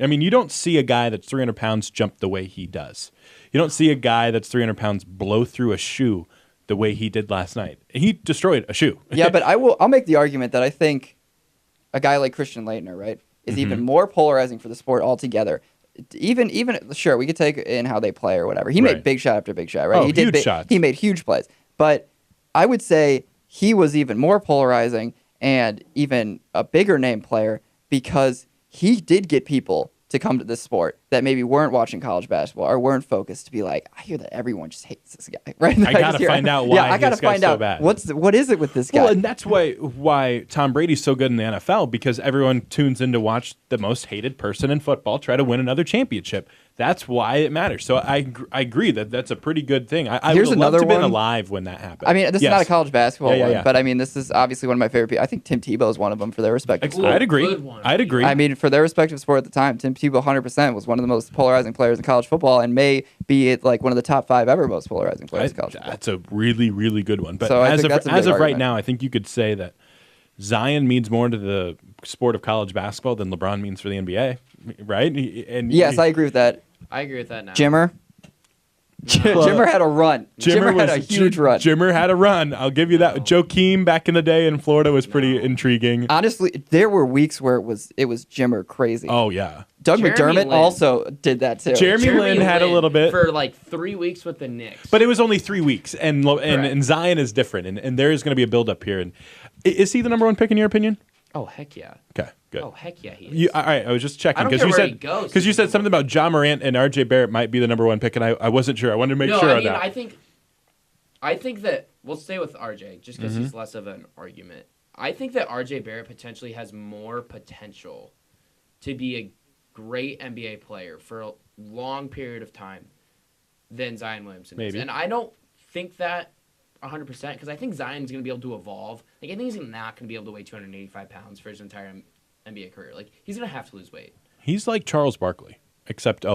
I mean, you don't see a guy that's 300 pounds jump the way he does. You don't see a guy that's 300 pounds blow through a shoe the way he did last night. He destroyed a shoe. Yeah, but I'll make the argument that I think a guy like Christian Laettner, right, is even more polarizing for the sport altogether. Even sure, we could take in how they play or whatever. He Right. made big shot after big shot, right? Oh, He huge shots. He made huge plays. But I would say he was even more polarizing and even a bigger name player because he did get people to come to this sport that maybe weren't watching college basketball or weren't focused to be like, I hear that everyone just hates this guy, right? I gotta find out why I gotta this guy's find so out bad. what is it with this guy? Well, and that's why Tom Brady's so good in the NFL, because everyone tunes in to watch the most hated person in football try to win another championship. That's why it matters. So I agree that that's a pretty good thing. I Here's would have loved another to have been one. alive when that happened. I mean, this Yes. is not a college basketball Yeah, one, yeah. but I mean, this is obviously one of my favorite people. I think Tim Tebow is one of them for their respective sport. I'd agree. Good one. I'd agree. I mean, for their respective sport at the time, Tim Tebow 100% was one of the most polarizing players in college football and may be like one of the top 5 ever most polarizing players in college football. That's a really, really good one. But So I as think of that's a as big of right argument. now, I think you could say that Zion means more to the sport of college basketball than LeBron means for the NBA, right? And Yes, I agree with that. I agree with that now. Jimmer? Jimmer had a run. Jimmer had a huge run. Jimmer had a run. I'll give you that. Joakim back in the day in Florida was pretty intriguing. Honestly, there were weeks where it was Jimmer crazy. Oh yeah, Doug Jeremy McDermott Lin. also did that too. Jeremy Lin had a little bit, for like 3 weeks with the Knicks. but it was only 3 weeks, and Correct. Zion is different, and there is going to be a build up here. And is he the number one pick in your opinion? oh heck yeah. Okay, good. Oh heck yeah, he is. All right, I was just checking I don't because care you where he said goes. you said something about John Morant and RJ Barrett might be the number one pick, and I wasn't sure. I wanted to make no, sure I of mean, that. I think that we'll stay with RJ just because Mm-hmm. he's less of an argument. I think that RJ Barrett potentially has more potential to be a great NBA player for a long period of time than Zion Williamson is. Maybe. And I don't think that 100% because I think Zion's going to be able to evolve. Like I think he's not going to be able to weigh 285 pounds for his entire NBA career. Like, he's going to have to lose weight. He's like Charles Barkley, except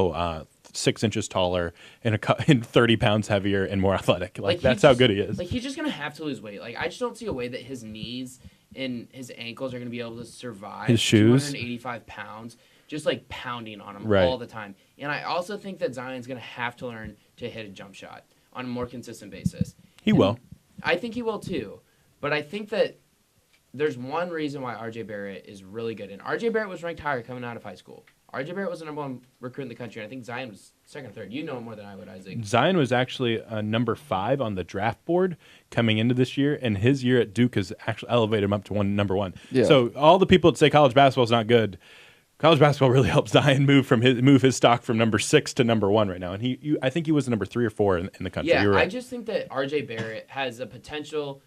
6 inches taller and 30 pounds heavier and more athletic. Like that's how good he is. Like, he's just going to have to lose weight. Like, I just don't see a way that his knees and his ankles are going to be able to survive his shoes, 285 pounds, just like pounding on him right. all the time. And I also think that Zion's going to have to learn to hit a jump shot on a more consistent basis. He will. I think he will too. But I think that there's one reason why R.J. Barrett is really good. And R.J. Barrett was ranked higher coming out of high school. R.J. Barrett was the number 1 recruit in the country, and I think Zion was second or third. You know more than I would, Isaac. Zion was actually number 5 on the draft board coming into this year, and his year at Duke has actually elevated him up to number 1. Yeah. So all the people that say college basketball is not good, college basketball really helped Zion move his stock from number 6 to number 1 right now. And I think he was number 3 or 4 in the country. Yeah, You're right. I just think that R.J. Barrett has a potential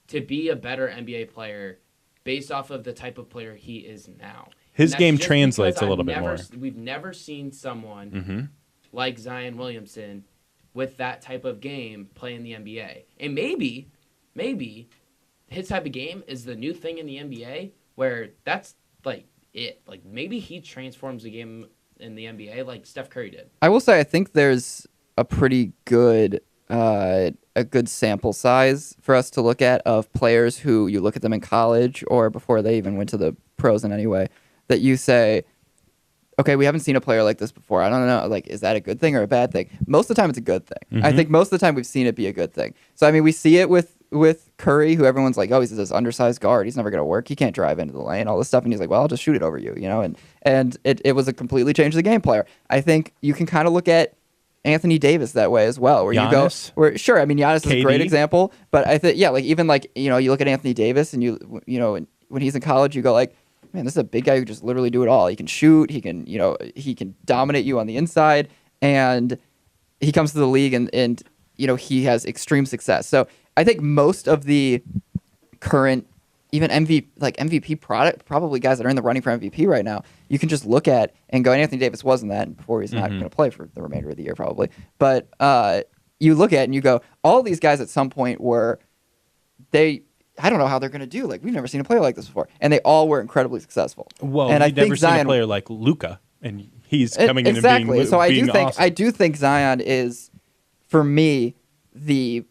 to be a better NBA player based off of the type of player he is now. His game translates a little bit more. We've never seen someone like Zion Williamson with that type of game play in the NBA. And maybe his type of game is the new thing in the NBA where that's like it. Like maybe he transforms the game in the NBA like Steph Curry did. I will say I think there's a pretty good a good sample size for us to look at of players who you look at them in college or before they even went to the pros in any way, that you say, okay, we haven't seen a player like this before. I don't know, like, is that a good thing or a bad thing? Most of the time it's a good thing. I think most of the time we've seen it be a good thing. So, I mean, we see it with Curry, who everyone's like, oh, he's this undersized guard. He's never going to work. He can't drive into the lane, all this stuff. And he's like, well, I'll just shoot it over you, you know? And it was a completely change the game player. I think you can kind of look at Anthony Davis that way as well, where Giannis? you go, where sure, I mean, Giannis is KD? a great example, but I think, yeah, like even like, you know, you look at Anthony Davis and you know, when he's in college, you go like, man, this is a big guy who just literally do it all. He can shoot, he can, you know, he can dominate you on the inside, and he comes to the league and you know, he has extreme success. So I think most of the current even MVP product, probably guys that are in the running for MVP right now, you can just look at and go, and Anthony Davis wasn't that before. He's not going to play for the remainder of the year probably. But you look at it and you go, all these guys at some point were, I don't know how they're going to do. Like, we've never seen a player like this before. And they all were incredibly successful. Well, and we've never seen a player like Luka, and he's coming in and being so awesome. I do think Zion is, for me, the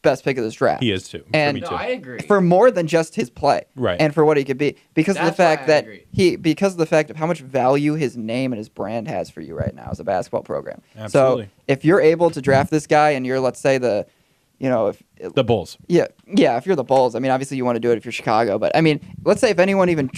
best pick of this draft. He is too. And for me too. No, I agree. For more than just his play, right? And for what he could be, because of the fact that because of the fact of how much value his name and his brand has for you right now as a basketball program. Absolutely. So if you're able to draft this guy, and you're, let's say, the Bulls. Yeah. If you're the Bulls, I mean, obviously you want to do it if you're Chicago, but I mean, let's say if anyone even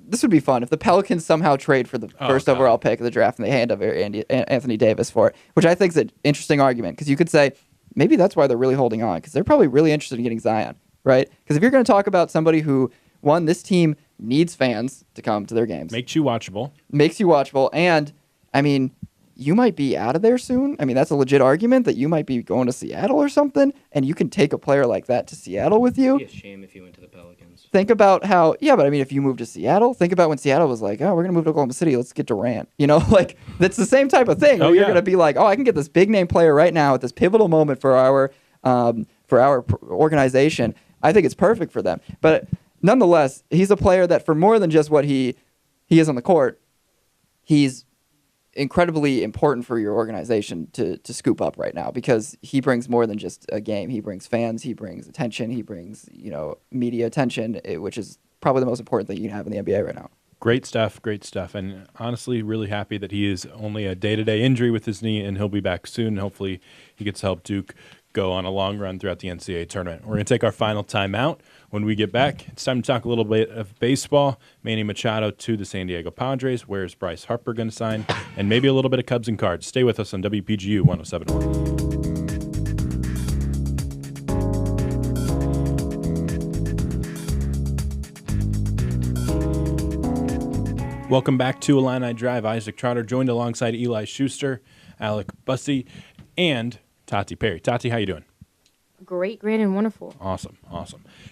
this would be fun if the Pelicans somehow trade for the first overall pick of the draft and they hand over Anthony Davis for it, which I think is an interesting argument, because you could say maybe that's why they're really holding on, because they're probably really interested in getting Zion, right? Because if you're going to talk about somebody who, one, this team needs fans to come to their games, makes you watchable, and I mean, you might be out of there soon. I mean, that's a legit argument that you might be going to Seattle or something, and you can take a player like that to Seattle with you. It'd be a shame if you went to the Pelicans. Think about how, but I mean, if you move to Seattle, think about when Seattle was like, oh, we're going to move to Oklahoma City, let's get Durant. You know, like, that's the same type of thing. Where you're going to be like, oh, I can get this big name player right now at this pivotal moment for our organization. I think it's perfect for them. But nonetheless, he's a player that, for more than just what he is on the court, he's incredibly important for your organization to scoop up right now, because he brings more than just a game. He brings fans, he brings attention, he brings, media attention, which is probably the most important thing you can have in the NBA right now. Great stuff. And honestly, really happy that he is only a day-to-day injury with his knee, and he'll be back soon. Hopefully he gets to help Duke go on a long run throughout the NCAA tournament. We're going to take our final timeout. When we get back, it's time to talk a little bit of baseball. Manny Machado to the San Diego Padres. Where's Bryce Harper going to sign? And maybe a little bit of Cubs and Cards. Stay with us on WPGU 107.1. Welcome back to Illini Drive. Isaac Trotter joined alongside Eli Schuster, Alec Busse, and Tati Perry. Tati, how you doing? Great, and wonderful. Awesome.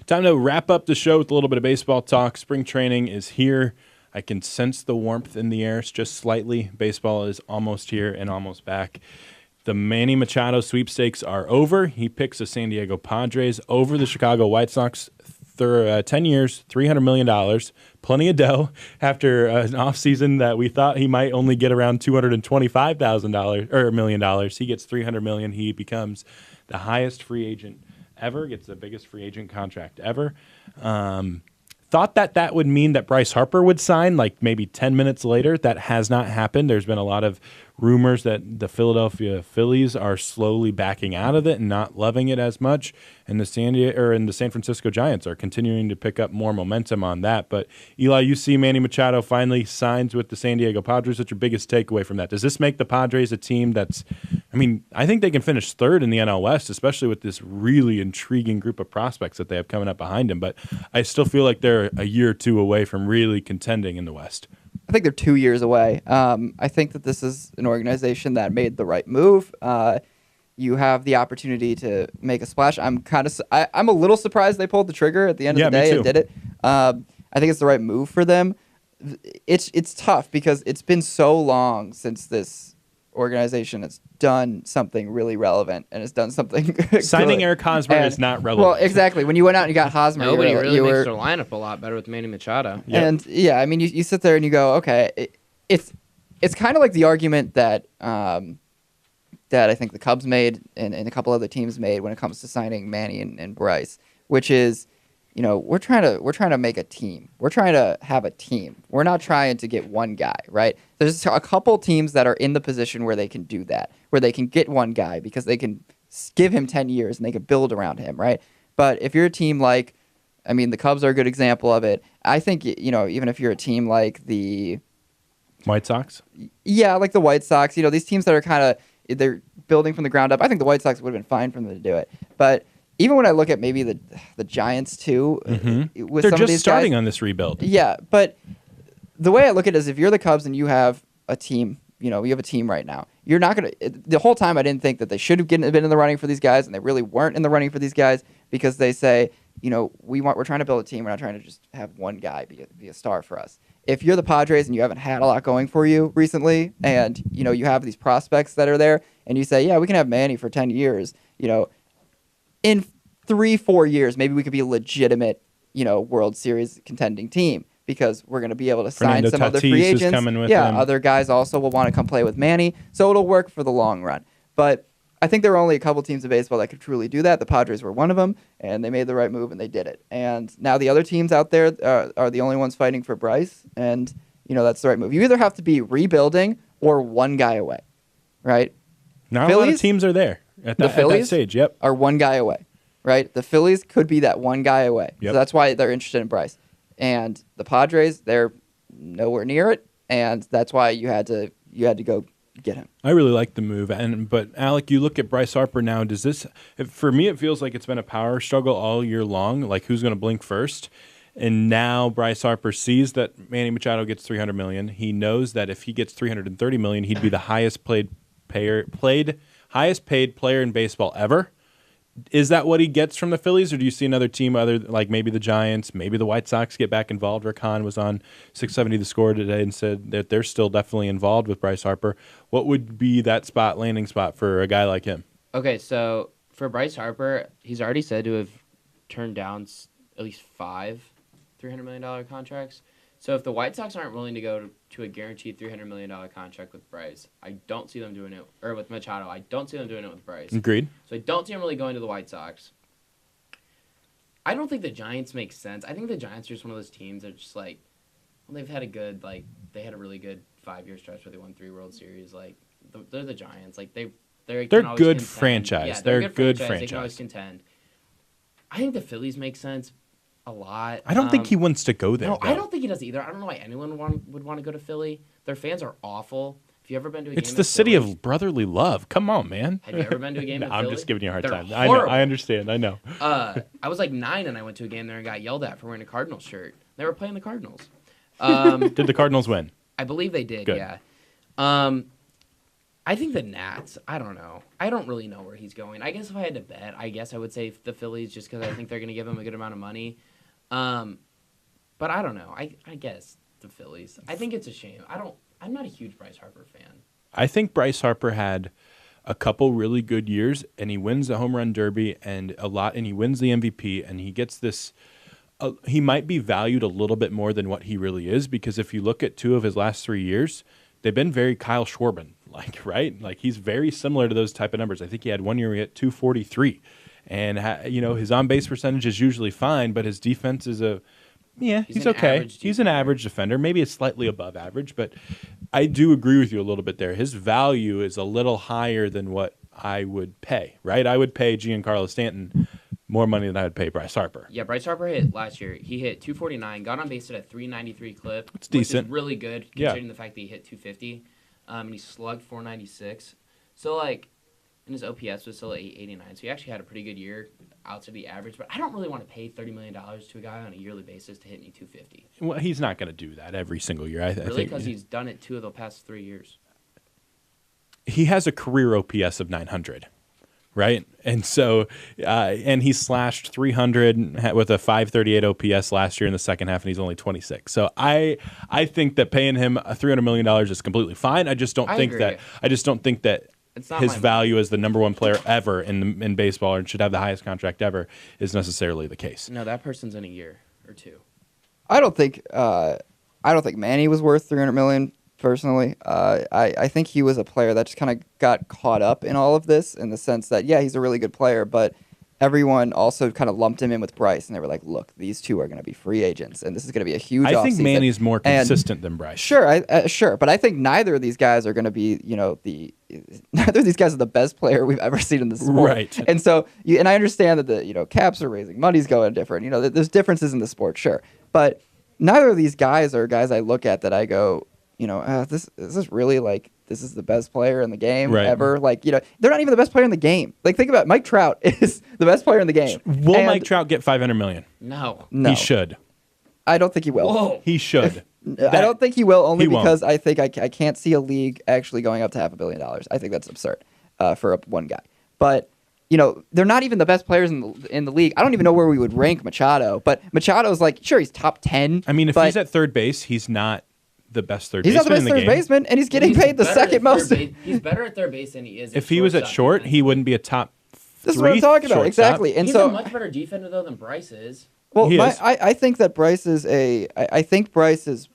Time to wrap up the show with a little bit of baseball talk. Spring training is here. I can sense the warmth in the air just slightly. Baseball is almost here and almost back. The Manny Machado sweepstakes are over. He picks the San Diego Padres over the Chicago White Sox 10 years, $300 million, plenty of dough after an offseason that we thought he might only get around $225,000 or $1 million. He gets $300 million. He becomes the highest free agent ever, gets the biggest free agent contract ever. Thought that would mean that Bryce Harper would sign like maybe 10 minutes later. That has not happened. There's been a lot of rumors that the Philadelphia Phillies are slowly backing out of it and not loving it as much, and the San Francisco Giants are continuing to pick up more momentum on that. But Eli, you see Manny Machado finally signs with the San Diego Padres. What's your biggest takeaway from that? Does this make the Padres a team that's, I mean, I think they can finish third in the NL West, especially with this really intriguing group of prospects that they have coming up behind them. But I still feel like they're a year or two away from really contending in the West. I think they're 2 years away. I think that this is an organization that made the right move. You have the opportunity to make a splash. I'm a little surprised they pulled the trigger at the end of the day and did it. I think it's the right move for them. It's tough because it's been so long since this organization has done something really relevant and has done something Signing good. Eric Hosmer is not relevant. Well, exactly. When you went out and you got Hosmer, Nobody you really were, makes their lineup a lot better with Manny Machado. Yep. And yeah, I mean, you sit there and you go, okay, it's kind of like the argument that that I think the Cubs made and a couple other teams made when it comes to signing Manny and Bryce, which is, you know, we're trying to make a team. We're trying to have a team. We're not trying to get one guy, right? There's a couple teams that are in the position where they can do that, where they can get one guy because they can give him 10 years and they can build around him, right? But if you're a team like, I mean, the Cubs are a good example of it. I think, you know, even if you're a team like the White Sox? Yeah, like the White Sox, you know, these teams that are kind of, they're building from the ground up. I think the White Sox would have been fine for them to do it. But even when I look at maybe the Giants too, with They're some just of these starting guys, on this rebuild. Yeah, but the way I look at it is if you're the Cubs and you have a team, you know, you have a team right now, you're not going to, the whole time I didn't think that they should have been in the running for these guys, and they really weren't in the running for these guys because they say, you know, we're trying to build a team. We're not trying to just have one guy be a star for us. If you're the Padres and you haven't had a lot going for you recently, and you know you have these prospects that are there, and you say, yeah, we can have Manny for 10 years, you know, in 3-4 years, maybe we could be a legitimate, you know, World Series contending team because we're going to be able to sign Fernando some other Tatis free is agents. coming with yeah, him. other guys also will want to come play with Manny, so it'll work for the long run. But I think there were only a couple teams in baseball that could truly do that. The Padres were one of them, and they made the right move, and they did it. And now the other teams out there are the only ones fighting for Bryce, and you know that's the right move. You either have to be rebuilding or one guy away, right? Not a lot of teams are there at that stage. Yep. Are one guy away, right? The Phillies could be that one guy away. Yep. So that's why they're interested in Bryce. And the Padres, they're nowhere near it, and that's why you had to go get him. I really like the move, but Alec, you look at Bryce Harper now. Does this? For me, it feels like it's been a power struggle all year long. Like who's going to blink first? And now Bryce Harper sees that Manny Machado gets $300 million. He knows that if he gets $330 million, he'd be the highest paid player in baseball ever. Is that what he gets from the Phillies, or do you see another team, other like maybe the Giants, maybe the White Sox get back involved? Rick Hahn was on 670 The Score today and said that they're still definitely involved with Bryce Harper. What would be that landing spot for a guy like him? Okay, so for Bryce Harper, he's already said to have turned down at least 5 $300 million contracts. So if the White Sox aren't willing to go to a guaranteed $300 million contract with Bryce, I don't see them doing it, or with Machado, I don't see them doing it with Bryce. Agreed. So I don't see him really going to the White Sox. I don't think the Giants make sense. I think the Giants are just one of those teams that are just like, well, they've had a good, like, they had a really good 5-year stretch where they won 3 World Series. Like, they're the Giants. Like, they're good contend. franchise. Yeah, they're a good franchise. They can always contend. I think the Phillies make sense a lot. I don't think he wants to go there. No, though. I don't think he does either. I don't know why anyone would want to go to Philly. Their fans are awful. If you ever been to a game, It's the city of brotherly love. Come on, man. Have you ever been to a game? No, in I'm Philly? just giving you a hard They're time. horrible. I understand. I know. I was like 9 and I went to a game there and got yelled at for wearing a Cardinals shirt. They were playing the Cardinals. Did the Cardinals win? I believe they did. Good. Yeah. I think the Nats. I don't know. I don't really know where he's going. I guess if I had to bet, I guess I would say the Phillies just because I think they're going to give him a good amount of money. But I don't know. I guess the Phillies. I think it's a shame. I'm not a huge Bryce Harper fan. I think Bryce Harper had a couple really good years, and he wins the home run derby and he wins the MVP, and he gets this he might be valued a little bit more than what he really is, because if you look at 2 of his last 3 years, they've been very Kyle Schwarber like, right? Like, he's very similar to those type of numbers. I think he had 1 year where he hit 243, and his on base percentage is usually fine, but his defense is he's okay. He's an average defender, maybe it's slightly above average, but I do agree with you a little bit there. His value is a little higher than what I would pay, right? I would pay Giancarlo Stanton more money than I would pay Bryce Harper. Yeah, Bryce Harper hit last year. He hit 249, got on base at a 393 clip. It's decent. Which is really good considering the fact that he hit 250. And he slugged 496. So, like, and his OPS was still at 889. So he actually had a pretty good year outside the average. But I don't really want to pay $30 million to a guy on a yearly basis to hit me 250. Well, he's not going to do that every single year. I really? Because he's done it 2 of the past 3 years. He has a career OPS of 900. Right, and so, and he slashed 300 with a 538 OPS last year in the second half, and he's only 26. So I think that paying him $300 million is completely fine. I just don't think that his value as the number 1 player ever in baseball and should have the highest contract ever is necessarily the case. No, that person's in a year or 2. I don't think Manny was worth $300 million. Personally, I think he was a player that just kind of got caught up in all of this, in the sense that, yeah, he's a really good player, but everyone also kind of lumped him in with Bryce, and they were like, look, these 2 are going to be free agents, and this is going to be a huge offseason. I think Manny's more consistent than Bryce. Sure, sure, but I think neither of these guys are going to be, neither of these guys are the best player we've ever seen in the sport. Right. And so, and I understand that the caps are raising, money's going different, there's differences in the sport, sure, but neither of these guys are guys I look at that I go, this is really, like, this is the best player in the game ever. Like, they're not even the best player in the game. Like, think about it. Mike Trout is the best player in the game. Will Mike Trout get $500 million? No. He should. I don't think he will. Whoa. He should. I don't think he will, only because I think I can't see a league actually going up to $500 million. I think that's absurd for one guy. But they're not even the best players in the league. I don't even know where we would rank Machado. But Machado's, like, sure, he's top 10. I mean, if he's at third base, he's not the best third baseman. He's not the best third baseman, and he's getting paid the second most. He's better at third base than he is. If he was at short, he wouldn't be a top. This is what I'm talking about, exactly. And he's so a much better defender though than Bryce is. Well, I think that Bryce is I think Bryce is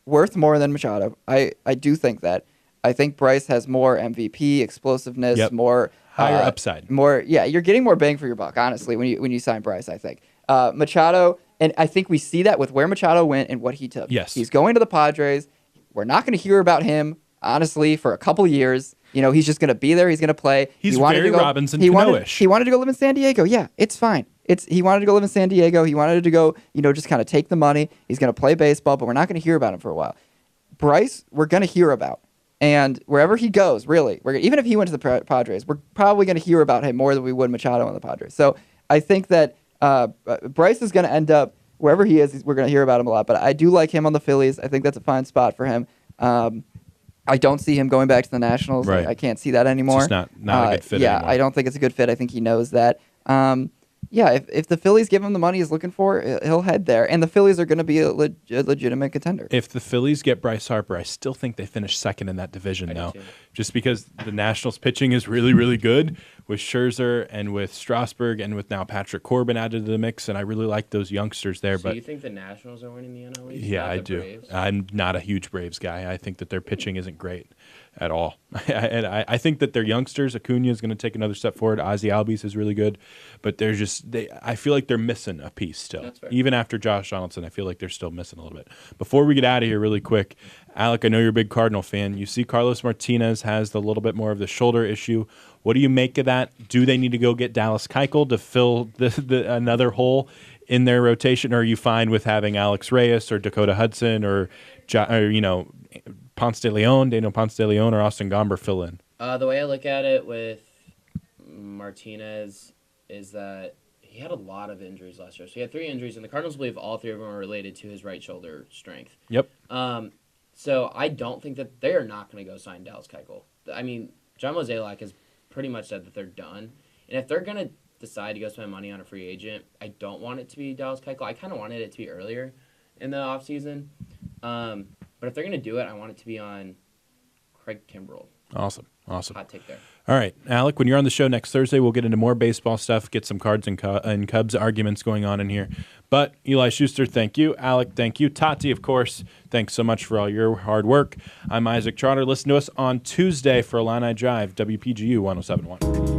worth more than Machado. I do think that. I think Bryce has more MVP explosiveness, more higher upside. You're getting more bang for your buck, honestly, when you sign Bryce, I think. Machado. And I think we see that with where Machado went and what he took. Yes. He's going to the Padres. We're not going to hear about him, honestly, for a couple years. He's just going to be there. He's going to play. He's very Robinson Cano-ish. He wanted to go live in San Diego. Yeah, it's fine. He wanted to go live in San Diego. He wanted to go, just kind of take the money. He's going to play baseball, but we're not going to hear about him for a while. Bryce, we're going to hear about. And wherever he goes, really, even if he went to the Padres, we're probably going to hear about him more than we would Machado on the Padres. So I think that Bryce is going to end up wherever he is. We're going to hear about him a lot, but I do like him on the Phillies. I think that's a fine spot for him. I don't see him going back to the Nationals. Right. I can't see that anymore. It's just not a good fit anymore. I don't think it's a good fit. I think he knows that. If the Phillies give him the money he's looking for, he'll head there. And the Phillies are going to be a legitimate contender. If the Phillies get Bryce Harper, I still think they finish second in that division, though. Just because the Nationals' pitching is really, really good with Scherzer and with Strasburg and with now Patrick Corbin added to the mix, and I really like those youngsters there. So you think the Nationals are winning the NL East? Yeah, I do. Braves? I'm not a huge Braves guy. I think that their pitching isn't great at all. And I think that their youngsters, Acuna is going to take another step forward. Ozzie Albies is really good. But I feel like they're missing a piece still. That's fair. Even after Josh Donaldson, I feel like they're still missing a little bit. Before we get out of here really quick, Alec, I know you're a big Cardinal fan. You see Carlos Martinez has a little bit more of the shoulder issue. What do you make of that? Do they need to go get Dallas Keuchel to fill another hole in their rotation? Or are you fine with having Alex Reyes or Dakota Hudson or Daniel Ponce de Leon or Austin Gomber fill in? The way I look at it with Martinez is that he had a lot of injuries last year. So he had 3 injuries, and the Cardinals believe all 3 of them are related to his right shoulder strength. Yep. So I don't think that they are not going to go sign Dallas Keuchel. I mean, John Mozeliak has pretty much said that they're done. And if they're going to decide to go spend money on a free agent, I don't want it to be Dallas Keuchel. I kind of wanted it to be earlier in the offseason. But if they're going to do it, I want it to be on Craig Kimbrell. Awesome. Hot take there. All right, Alec, when you're on the show next Thursday, we'll get into more baseball stuff, get some Cards and Cubs arguments going on in here. But Eli Schuster, thank you. Alec, thank you. Tati, of course, thanks so much for all your hard work. I'm Isaac Trotter. Listen to us on Tuesday for Illini Drive, WPGU 107.1.